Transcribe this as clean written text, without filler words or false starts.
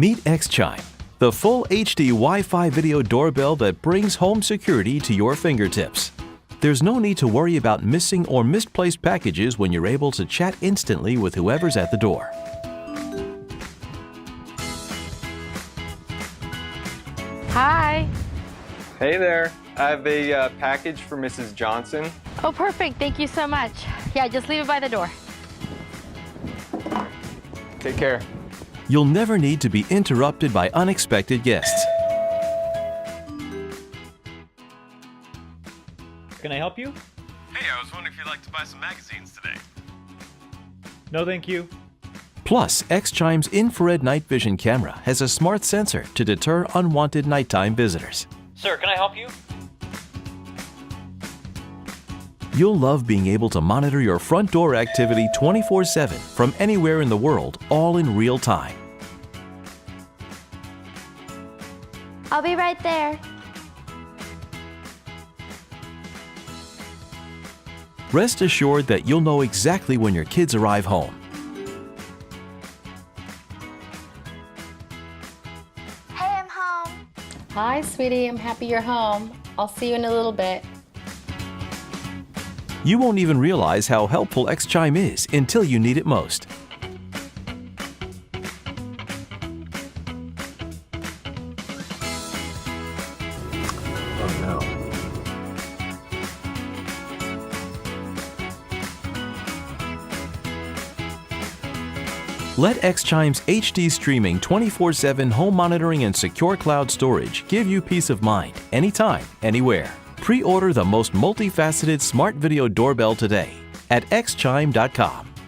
Meet Xchime, the full HD Wi-Fi video doorbell that brings home security to your fingertips. There's no need to worry about missing or misplaced packages when you're able to chat instantly with whoever's at the door. Hi. Hey there. I have a package for Mrs. Johnson. Oh, perfect. Thank you so much. Yeah, just leave it by the door. Take care. You'll never need to be interrupted by unexpected guests. Can I help you? Hey, I was wondering if you'd like to buy some magazines today. No, thank you. Plus, Xchime's infrared night vision camera has a smart sensor to deter unwanted nighttime visitors. Sir, can I help you? You'll love being able to monitor your front door activity 24/7 from anywhere in the world, all in real time. I'll be right there. Rest assured that you'll know exactly when your kids arrive home. Hey, I'm home. Hi, sweetie. I'm happy you're home. I'll see you in a little bit. You won't even realize how helpful Xchime is until you need it most. Oh no. Let Xchime's HD streaming 24/7 home monitoring and secure cloud storage give you peace of mind anytime, anywhere. Pre-order the most multifaceted smart video doorbell today at xchime.com.